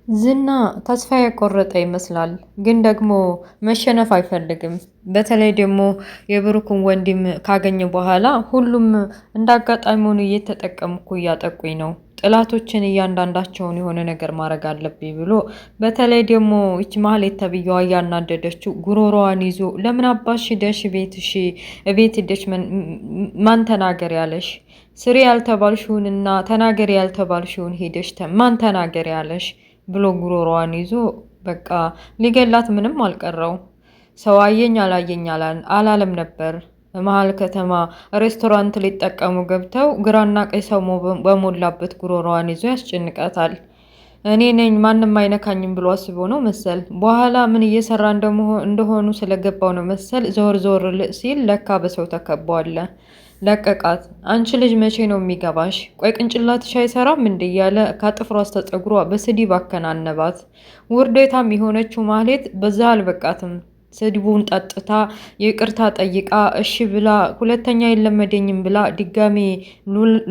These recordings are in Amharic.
ዝና ተስፋ የቆረጠ ይመስላል፣ ግን ደግሞ መሸነፍ አይፈልግም። በተለይ ደግሞ የብሩክን ወንድም ካገኘ በኋላ ሁሉም እንዳጋጣሚውን እየተጠቀምኩ እያጠቁኝ ነው፣ ጥላቶችን እያንዳንዳቸውን የሆነ ነገር ማድረግ አለብኝ ብሎ በተለይ ደግሞ ይች ማህሌት ተብዬዋ እያናደደችው ጉሮሮዋን ይዞ ለምን አባሽ ሂደሽ ቤት ሂደሽ ማን ተናገር ያለሽ ስሪ ያልተባልሽውንና ተናገር ያልተባልሽውን ሄደሽ ማን ተናገር ያለሽ ብሎ ጉሮሮዋን ይዞ በቃ ሊገላት ምንም አልቀረው። ሰው አየኝ አላየኝ አላለም ነበር። መሀል ከተማ ሬስቶራንት ሊጠቀሙ ገብተው ግራና ቀኝ ሰው በሞላበት ጉሮሮዋን ይዞ ያስጨንቃታል። እኔ ነኝ ማንም አይነካኝም ብሎ አስቦ ነው መሰል። በኋላ ምን እየሰራ እንደሆኑ ስለገባው ነው መሰል ዞር ዞር ሲል ለካ በሰው ተከቧለ። ለቀቃት። አንቺ ልጅ መቼ ነው የሚገባሽ? ቆይ ቅንጭላትሽ አይሰራም እንዴ? እያለ ከጥፍሯ እስከ ፀጉሯ በስድብ አከናነባት። ውርዴታም የሆነችው ማህሌት በዛ አልበቃትም። ስድቡን ጠጥታ ይቅርታ ጠይቃ እሺ ብላ ሁለተኛ የለመደኝም ብላ ድጋሜ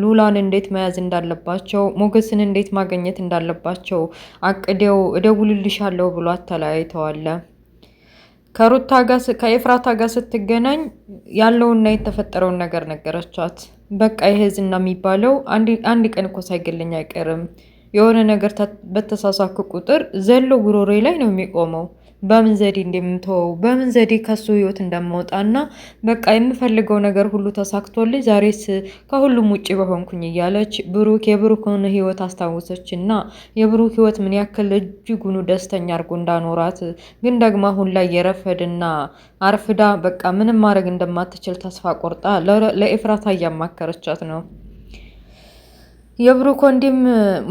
ሉላን እንዴት መያዝ እንዳለባቸው ሞገስን እንዴት ማግኘት እንዳለባቸው አቅደው እደውልልሻለሁ ብሎ ተለያይተዋል። ከሩታ ጋር ከኤፍራታ ጋር ስትገናኝ ያለውና የተፈጠረውን ነገር ነገረቻት። በቃ ይሄ ዝና የሚባለው አንድ ቀን እኮ ሳይገለኝ አይቀርም። የሆነ ነገር በተሳሳኩ ቁጥር ዘሎ ጉሮሬ ላይ ነው የሚቆመው። በምን ዘዴ እንደምትወው በምን ዘዴ ከሱ ህይወት እንደማውጣና በቃ የምፈልገው ነገር ሁሉ ተሳክቶልኝ ዛሬስ ከሁሉም ውጪ በሆንኩኝ እያለች የብሩክን ህይወት አስታወሰች እና የብሩክ ህይወት ምን ያክል እጅጉኑ ደስተኛ አድርጎ እንዳኖራት ግን ደግሞ አሁን ላይ የረፈድና አርፍዳ በቃ ምንም ማድረግ እንደማትችል ተስፋ ቆርጣ ለኤፍራታ እያማከረቻት ነው። የብሩክ ወንድም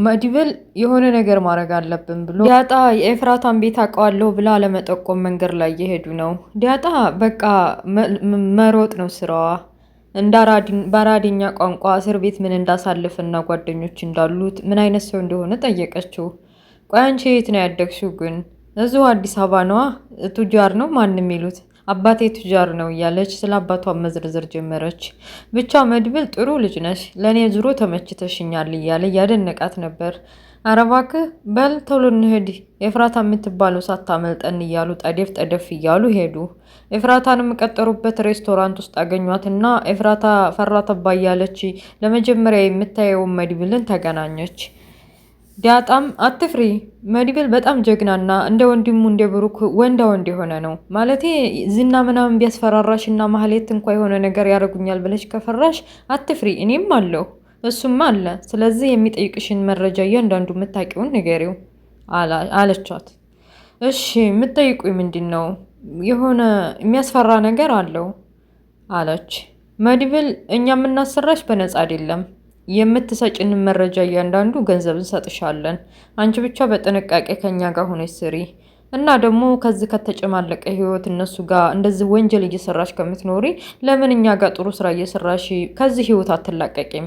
መድብል የሆነ ነገር ማድረግ አለብን ብሎ ዲያጣ የኤፍራታን ቤት አውቀዋለሁ ብላ ለመጠቆም መንገድ ላይ እየሄዱ ነው። ዲያጣ በቃ መሮጥ ነው ስራዋ። በአራድኛ ቋንቋ እስር ቤት ምን እንዳሳልፍና ጓደኞች እንዳሉት ምን አይነት ሰው እንደሆነ ጠየቀችው። ቆይ አንቺ የት ነው ያደግሽው ግን? እዚሁ አዲስ አበባ ነዋ። ቱጃር ነው ማን የሚሉት አባቴ ቱጃር ነው እያለች ስለ አባቷ መዝርዝር ጀመረች። ብቻ መድብል ጥሩ ልጅ ነሽ፣ ለእኔ ዙሮ ተመችተሽኛል እያለ እያደነቃት ነበር። ኧረ እባክህ በል ቶሎ እንሂድ፣ ኤፍራታ የምትባለው ሳታመልጠን እያሉ ጠደፍ እያሉ ሄዱ። ኤፍራታንም የቀጠሩበት ሬስቶራንት ውስጥ አገኟትና ኤፍራታ ፈራተባ እያለች ለመጀመሪያ የምታየውን መድብልን ተገናኘች። ዲያጣም አትፍሪ፣ መድብል በጣም ጀግናና እንደ ወንድሙ እንደ ብሩክ ወንዳ ወንድ የሆነ ነው። ማለቴ ዝና ምናምን ቢያስፈራራሽ እና ማህሌት እንኳ የሆነ ነገር ያደርጉኛል ብለሽ ከፈራሽ አትፍሪ፣ እኔም አለሁ እሱም አለ። ስለዚህ የሚጠይቅሽን መረጃ እያንዳንዱ የምታውቂውን ንገሪው አለቻት። እሺ የምትጠይቁኝ ምንድን ነው? የሆነ የሚያስፈራ ነገር አለው አለች። መድብል እኛ የምናሰራሽ በነፃ አይደለም፣ የምትሰጭንን መረጃ እያንዳንዱ ገንዘብ እንሰጥሻለን። አንቺ ብቻ በጥንቃቄ ከኛ ጋር ሆነሽ ስሪ እና ደግሞ ከዚህ ከተጨማለቀ ህይወት እነሱ ጋር እንደዚህ ወንጀል እየሰራሽ ከምትኖሪ ለምን እኛ ጋር ጥሩ ስራ እየሰራሽ ከዚህ ህይወት አትላቀቂም?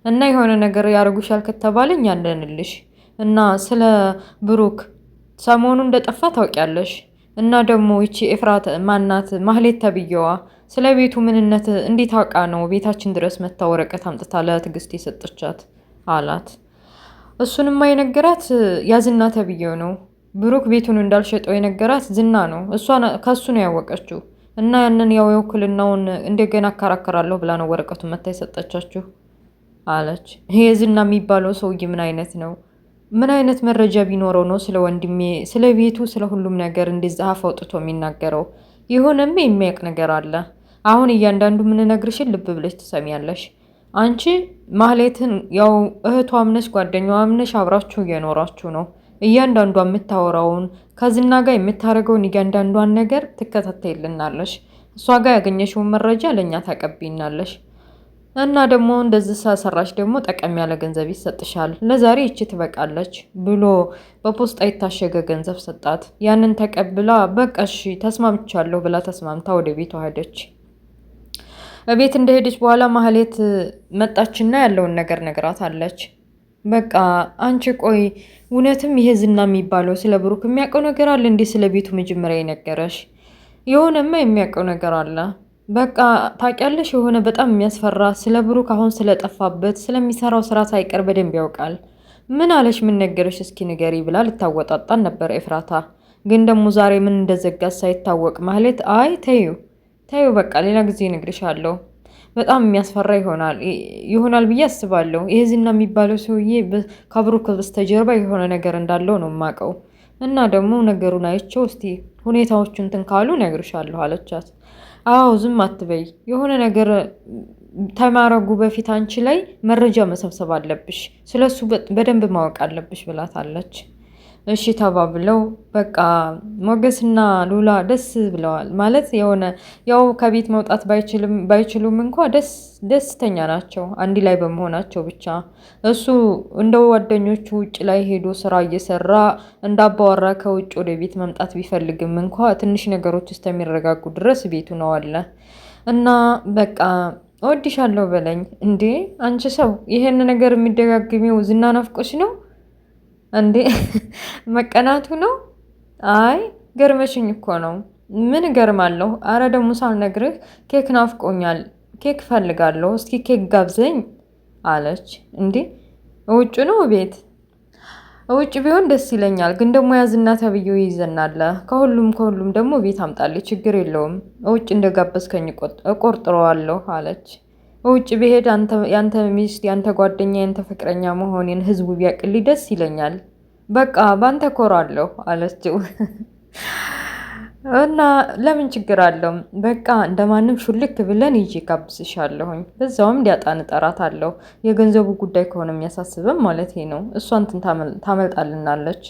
እና የሆነ ነገር ያደርጉሻል ከተባለ እኛ እንደንልሽ እና ስለ ብሩክ ሰሞኑ እንደጠፋ ታውቂያለሽ። እና ደግሞ ይቺ ኤፍራት ማናት ማህሌት ተብዬዋ ስለ ቤቱ ምንነት እንዴት አውቃ ነው ቤታችን ድረስ መታ ወረቀት አምጥታ ለትዕግስት የሰጠቻት አላት። እሱንማ የነገራት ያዝና ተብዬው ነው። ብሩክ ቤቱን እንዳልሸጠው የነገራት ዝና ነው። እሷ ከሱ ነው ያወቀችው። እና ያንን ያው የውክልናውን እንደገና አከራከራለሁ ብላ ነው ወረቀቱን መታ የሰጠቻችሁ አለች። ይሄ ዝና የሚባለው ሰውዬ ምን አይነት ነው? ምን አይነት መረጃ ቢኖረው ነው ስለ ወንድሜ፣ ስለ ቤቱ፣ ስለ ሁሉም ነገር እንደዛ አፍ አውጥቶ የሚናገረው? የሆነም የሚያውቅ ነገር አለ። አሁን እያንዳንዱ የምንነግርሽን ልብ ብለሽ ትሰሚያለሽ። አንቺ ማህሌትን ያው እህቷ አምነሽ ጓደኛዋ አምነሽ አብራችሁ እየኖራችሁ ነው። እያንዳንዷ የምታወራውን ከዝና ጋር የምታደርገውን እያንዳንዷን ነገር ትከታተይልናለሽ። እሷ ጋር ያገኘሽውን መረጃ ለእኛ ታቀብይናለሽ። እና ደግሞ እንደዚህ ሰራሽ ደግሞ ጠቀም ያለ ገንዘብ ይሰጥሻል። ለዛሬ ይቺ ትበቃለች ብሎ በፖስጣ የታሸገ ገንዘብ ሰጣት። ያንን ተቀብላ በቃ እሺ ተስማምቻለሁ ብላ ተስማምታ ወደ ቤቷ ሄደች። ቤት እንደሄደች በኋላ ማህሌት መጣችና ያለውን ነገር ነግራታለች። በቃ አንቺ ቆይ እውነትም ይሄ ዝና የሚባለው ስለ ብሩክ የሚያውቀው ነገር አለ እንዴ? ስለ ቤቱ መጀመሪያ የነገረሽ የሆነማ የሚያውቀው ነገር አለ። በቃ ታውቂያለሽ፣ የሆነ በጣም የሚያስፈራ ስለ ብሩክ አሁን ስለጠፋበት ስለሚሰራው ስራ ሳይቀር በደንብ ያውቃል። ምን አለሽ? ምን ነገረሽ? እስኪ ንገሪ ብላ ልታወጣጣን ነበር ኤፍራታ። ግን ደግሞ ዛሬ ምን እንደዘጋት ሳይታወቅ ማህሌት አይ ተዩ በቃ ሌላ ጊዜ እነግርሻለሁ። በጣም የሚያስፈራ ይሆናል ብዬ አስባለሁ። ይሄ ዝና የሚባለው ሰውዬ ከብሩክ በስተጀርባ የሆነ ነገር እንዳለው ነው የማውቀው። እና ደግሞ ነገሩን አይቼው እስቲ ሁኔታዎቹን እንትን ካሉ እነግርሻለሁ አለቻት። አዎ ዝም አትበይ፣ የሆነ ነገር ተማረጉ በፊት አንቺ ላይ መረጃ መሰብሰብ አለብሽ፣ ስለሱ በደንብ ማወቅ አለብሽ ብላታለች። እሺ ተባብለው በቃ ሞገስና ሉላ ደስ ብለዋል። ማለት የሆነ ያው ከቤት መውጣት ባይችሉም እንኳ ደስተኛ ናቸው አንድ ላይ በመሆናቸው ብቻ። እሱ እንደ ጓደኞቹ ውጭ ላይ ሄዶ ስራ እየሰራ እንዳባወራ ከውጭ ወደ ቤት መምጣት ቢፈልግም እንኳ ትንሽ ነገሮች እስከሚረጋጉ ድረስ ቤቱ ነው አለ እና በቃ እወድሻለሁ በለኝ እንዴ አንቺ ሰው፣ ይሄን ነገር የሚደጋግሚው ዝና ናፍቆሽ ነው እንዴ? መቀናቱ ነው? አይ ገርመሽኝ እኮ ነው። ምን ገርማለሁ? አረ ደግሞ ሳልነግርህ ኬክ ናፍቆኛል፣ ኬክ ፈልጋለሁ፣ እስኪ ኬክ ጋብዘኝ አለች። እንዴ ውጭ ነው ቤት? ውጭ ቢሆን ደስ ይለኛል፣ ግን ደግሞ ያዝና ተብዬው ይዘናለ። ከሁሉም ደግሞ ቤት አምጣልኝ፣ ችግር የለውም። ውጭ እንደጋበዝከኝ እቆርጥረዋለሁ አለች። ውጭ ብሄድ ያንተ ሚስት፣ ያንተ ጓደኛ፣ ያንተ ፍቅረኛ መሆኔን ህዝቡ ቢያቅልኝ ደስ ይለኛል። በቃ ባንተ ኮራለሁ አለችው። እና ለምን ችግር አለው? በቃ እንደማንም ሹልክ ብለን ይዤ ጋብዝሻለሁኝ። በዛውም ዲያጣን እጠራታለሁ። የገንዘቡ ጉዳይ ከሆነ የሚያሳስብም ማለት ነው። እሷ እንትን ታመልጣልናለች።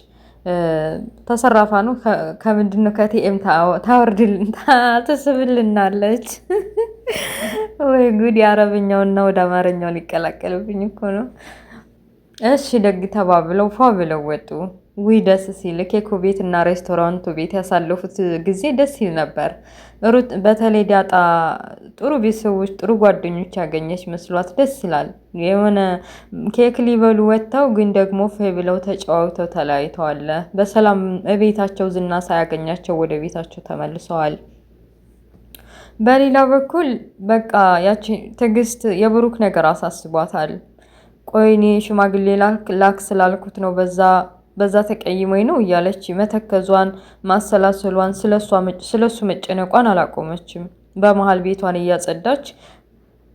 ተሰራፋ ነው ከምንድነው ከቲኤም ትስብልናለች። ወይ ጉድ! የአረብኛውና ወደ አማርኛው ሊቀላቀልብኝ እኮ ነው። እሺ ደግ ተባብለው ፏ ብለው ወጡ። ውይ ደስ ሲል ኬኮ ቤት እና ሬስቶራንቱ ቤት ያሳለፉት ጊዜ ደስ ይል ነበር። ሩት በተለይ ዳጣ ጥሩ ቤተሰቦች፣ ጥሩ ጓደኞች ያገኘች መስሏት ደስ ይላል። የሆነ ኬክ ሊበሉ ወጥተው ግን ደግሞ ፌ ብለው ተጫዋውተው ተለያይተዋል። በሰላም እቤታቸው ዝና ሳያገኛቸው ወደ ቤታቸው ተመልሰዋል። በሌላ በኩል በቃ ያቺ ትዕግስት የብሩክ ነገር አሳስቧታል። ቆይኔ ሽማግሌ ላክ ስላልኩት ነው በዛ ተቀይሞኝ ነው እያለች መተከዟን ማሰላሰሏን ስለሱ መጨነቋን አላቆመችም። በመሀል ቤቷን እያጸዳች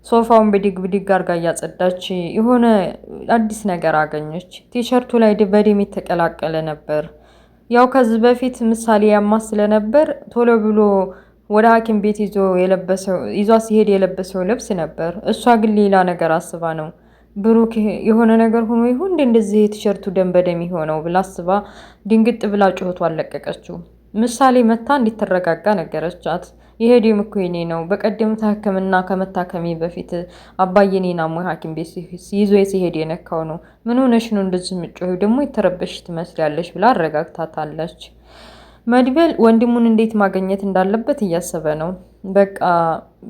ሶፋውን ብድግ አርጋ እያጸዳች የሆነ አዲስ ነገር አገኘች። ቲሸርቱ ላይ በደም የተቀላቀለ ነበር። ያው ከዚህ በፊት ምሳሌ ያማ ስለነበር ቶሎ ብሎ ወደ ሐኪም ቤት ይዟ ሲሄድ የለበሰው ልብስ ነበር። እሷ ግን ሌላ ነገር አስባ ነው ብሩክ የሆነ ነገር ሆኖ ይሁን እንደዚህ የቲሸርቱ ደም በደም የሆነው ብላ አስባ ድንግጥ ብላ ጩኸቷ አለቀቀችው። ምሳሌ መታ እንድትረጋጋ ነገረቻት። ይሄ ደም እኮ የኔ ነው፣ በቀደም ሕክምና ከመታከሜ በፊት አባዬ እኔን አሞኝ ሐኪም ቤት ይዞ ሲሄድ የነካው ነው። ምን ሆነሽ ነው እንደዚህ የምትጮሂው? ደግሞ የተረበሽ ትመስላለች ብላ አረጋግታታለች። መድብል ወንድሙን እንዴት ማግኘት እንዳለበት እያሰበ ነው። በቃ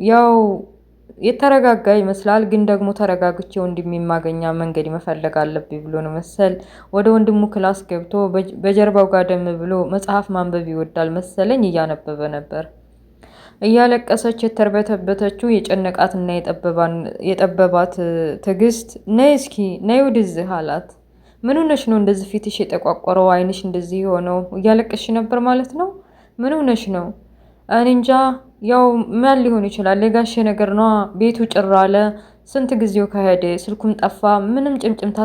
ያው የተረጋጋ ይመስላል፣ ግን ደግሞ ተረጋግቼ ወንድሜ የማገኛ መንገድ መፈለግ አለብኝ ብሎ ነው መሰል ወደ ወንድሙ ክላስ ገብቶ በጀርባው ጋደም ብሎ መጽሐፍ ማንበብ ይወዳል መሰለኝ እያነበበ ነበር። እያለቀሰች የተርበተበተችው የጨነቃትና የጠበባት ትዕግስት ነይ እስኪ ነይ ወደዚህ አላት። ምን ሆነሽ ነው እንደዚህ ፊትሽ የጠቋቆረው? አይንሽ እንደዚህ የሆነው? እያለቀሽ ነበር ማለት ነው? ምን ሆነሽ ነው? እኔ እንጃ፣ ያው ማን ሊሆን ይችላል? የጋሼ ነገር ነዋ። ቤቱ ጭር አለ። ስንት ጊዜው ከሄደ ስልኩም ጠፋ። ምንም ጭምጭምታ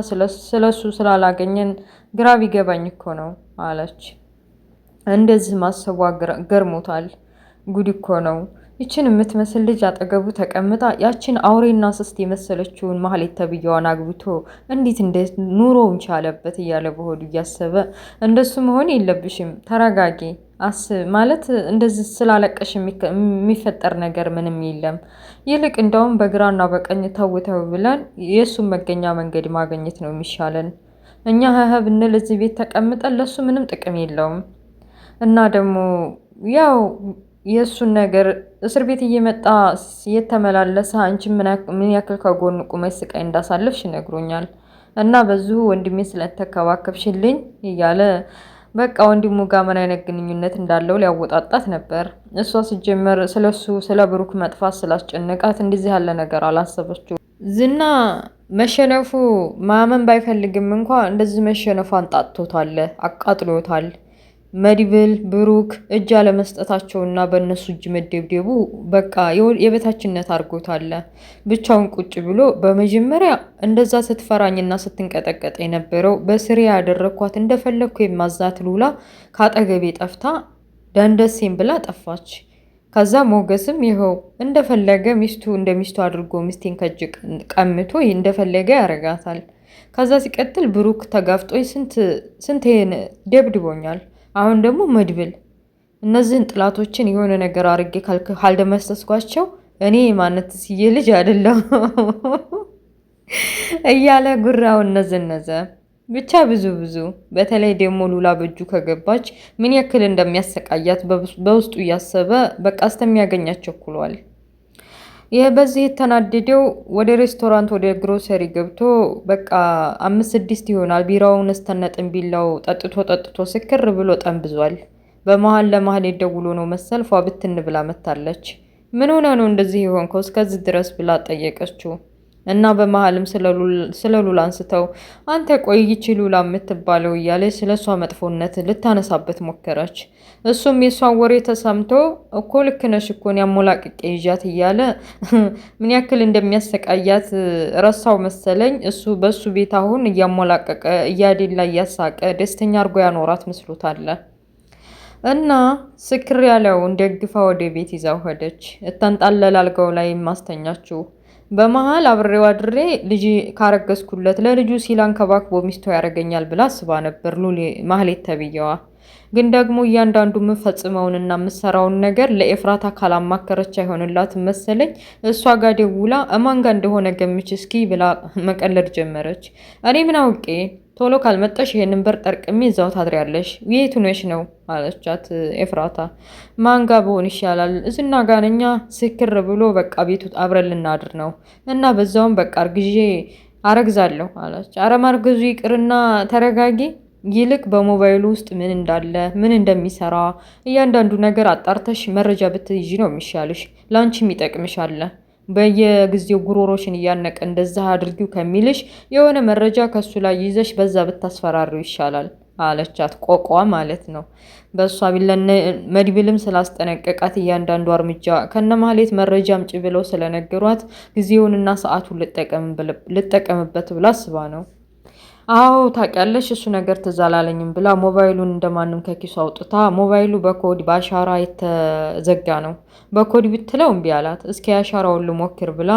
ስለሱ ስላላገኘን ግራ ቢገባኝ እኮ ነው አለች። እንደዚህ ማሰቧ ገርሞታል። ጉድ እኮ ነው። ይችን የምትመስል ልጅ አጠገቡ ተቀምጣ ያችን አውሬና ስስት የመሰለችውን ማህሌት ተብያዋን አግብቶ እንዴት ኑሮውን ቻለበት እያለ በሆዱ እያሰበ እንደሱ መሆን የለብሽም ተረጋጊ፣ ማለት እንደዚህ ስላለቀሽ የሚፈጠር ነገር ምንም የለም። ይልቅ እንደውም በግራና በቀኝ ተውተው ብለን የእሱን መገኛ መንገድ ማግኘት ነው የሚሻለን። እኛ ብንል እዚህ ቤት ተቀምጠን ለሱ ምንም ጥቅም የለውም። እና ደግሞ ያው የእሱን ነገር እስር ቤት እየመጣ የተመላለሰ አንቺ ምን ያክል ከጎን ቁመሽ ስቃይ እንዳሳለፍሽ ነግሮኛል። እና በዚሁ ወንድሜ ስለተከባከብሽልኝ እያለ በቃ ወንድሙ ጋር ምን አይነት ግንኙነት እንዳለው ሊያወጣጣት ነበር። እሷ ሲጀመር ስለሱ ስለ ብሩክ መጥፋት ስላስጨነቃት እንደዚህ ያለ ነገር አላሰበችው። ዝና መሸነፉ ማመን ባይፈልግም እንኳ እንደዚህ መሸነፏን ጣጥቶታል፣ አቃጥሎታል። መድብል ብሩክ እጅ አለመስጠታቸውና በእነሱ እጅ መደብደቡ በቃ የበታችነት አድርጎታል። ብቻውን ቁጭ ብሎ በመጀመሪያ እንደዛ ስትፈራኝና ስትንቀጠቀጥ የነበረው በስሬ ያደረግኳት እንደፈለግኩ የማዛት ሉላ ከአጠገቤ ጠፍታ ደንደሴም ብላ ጠፋች። ከዛ ሞገስም ይኸው እንደፈለገ ሚስቱ እንደ ሚስቱ አድርጎ ሚስቴን ከእጅ ቀምቶ እንደፈለገ ያረጋታል። ከዛ ሲቀጥል ብሩክ ተጋፍጦኝ ስንት ደብድቦኛል። አሁን ደግሞ መድብል እነዚህን ጥላቶችን የሆነ ነገር አድርጌ ካልደመሰስኳቸው እኔ ማነት ስዬ ልጅ አይደለም እያለ ጉራውን ነዘነዘ። ብቻ ብዙ በተለይ ደግሞ ሉላ በእጁ ከገባች ምን ያክል እንደሚያሰቃያት በውስጡ እያሰበ በቃ እስከሚያገኛት ቸኩሏል። ይህ በዚህ የተናደደው ወደ ሬስቶራንት ወደ ግሮሰሪ ገብቶ በቃ 5-6 ይሆናል ቢራውን እስተነ ጥንቢላው ጠጥቶ ስክር ብሎ ጠንብዟል። በመሀል ለመሀል የደውሎ ነው መሰል ፏ ብትን ብላ መታለች። ምን ሆነ ነው እንደዚህ የሆንከው እስከዚህ ድረስ ብላ ጠየቀችው። እና በመሀልም ስለ ሉላ አንስተው አንተ ቆይቺ ሉላ የምትባለው እያለች ስለ እሷ መጥፎነት ልታነሳበት ሞከረች። እሱም የእሷን ወሬ ተሰምቶ እኮ ልክ ነሽ እኮን ያሞላቅቄ ይዣት እያለ ምን ያክል እንደሚያሰቃያት ረሳው መሰለኝ። እሱ በእሱ ቤት አሁን እያሞላቀቀ እያዴላ እያሳቀ ደስተኛ አድርጎ ያኖራት መስሎታል። እና ስክር ያለውን ደግፋ ወደ ቤት ይዛው ሄደች። እተንጣለል አልጋው ላይ ማስተኛችው። በመሀል አብሬው አድሬ ልጅ ካረገዝኩለት ለልጁ ሲል አንከባክቦ ሚስቶ ያደርገኛል ብላ አስባ ነበር ማህሌት ተብዬዋ። ግን ደግሞ እያንዳንዱ የምፈጽመውንና የምሰራውን ነገር ለኤፍራታ ካላማከረች አይሆንላትም መሰለኝ። እሷ ጋር ደውላ እማን ጋር እንደሆነ ገምች እስኪ ብላ መቀለድ ጀመረች። እኔ ምን አውቄ፣ ቶሎ ካልመጣሽ ይሄንን በር ጠርቅሜ እዛው ታድሪያለሽ። የቱ ነሽ ነው አለቻት ኤፍራታ። ማን ጋር በሆን ይሻላል? እዝና ጋነኛ ስክር ብሎ በቃ ቤቱ አብረን ልናድር ነው እና በዛውም በቃ እርግዤ አረግዛለሁ አለች። አረ ማርገዙ ይቅርና ተረጋጊ። ይልቅ በሞባይሉ ውስጥ ምን እንዳለ ምን እንደሚሰራ እያንዳንዱ ነገር አጣርተሽ መረጃ ብትይዢ ነው የሚሻልሽ። ላንቺም ይጠቅምሻል። በየጊዜው ጉሮሮሽን እያነቀ እንደዛ አድርጊው ከሚልሽ የሆነ መረጃ ከሱ ላይ ይዘሽ በዛ ብታስፈራሪው ይሻላል አለቻት። ቆቋ ማለት ነው። በእሷ ቢለነ መድብልም ስላስጠነቀቃት እያንዳንዱ እርምጃ ከነማህሌት መረጃ አምጪ ብለው ስለነገሯት ጊዜውንና ሰዓቱን ልጠቀምበት ብላ አስባ ነው። አዎ ታውቂያለሽ፣ እሱ ነገር ትዝ አላለኝም ብላ ሞባይሉን እንደማንም ከኪሱ አውጥታ ሞባይሉ በኮድ በአሻራ የተዘጋ ነው። በኮድ ብትለው እምቢ አላት። እስኪ አሻራውን ልሞክር ብላ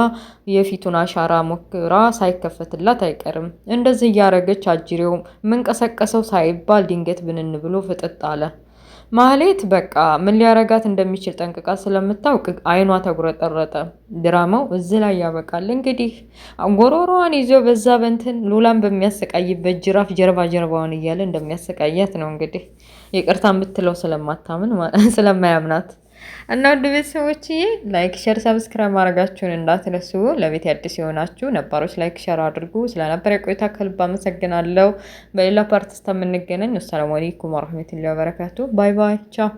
የፊቱን አሻራ ሞክራ ሳይከፈትላት አይቀርም። እንደዚህ እያረገች አጅሬው መንቀሰቀሰው ሳይባል ድንገት ብንን ብሎ ፍጥጥ አለ። ማህሌት በቃ ምን ሊያረጋት እንደሚችል ጠንቅቃ ስለምታውቅ አይኗ ተጉረጠረጠ። ድራማው እዚህ ላይ ያበቃል። እንግዲህ ጎሮሮዋን ይዞ በዛ በንትን ሉላን በሚያሰቃይበት ጅራፍ ጀርባዋን እያለ እንደሚያሰቃያት ነው እንግዲህ ይቅርታ የምትለው ስለማታምን ስለማያምናት እና ውድ ቤተሰቦችዬ ላይክ፣ ሸር፣ ሰብስክራይብ ማድረጋችሁን እንዳትረሱ። ለቤት አዲስ የሆናችሁ ነባሮች ላይክ ሸር አድርጉ። ስለነበረ ቆይታ ከልብ አመሰግናለሁ። በሌላ ፓርት እስከምንገናኝ አሰላሙ አለይኩም ወራህመቱላሂ ወበረካቱ። ባይ ባይ ቻው።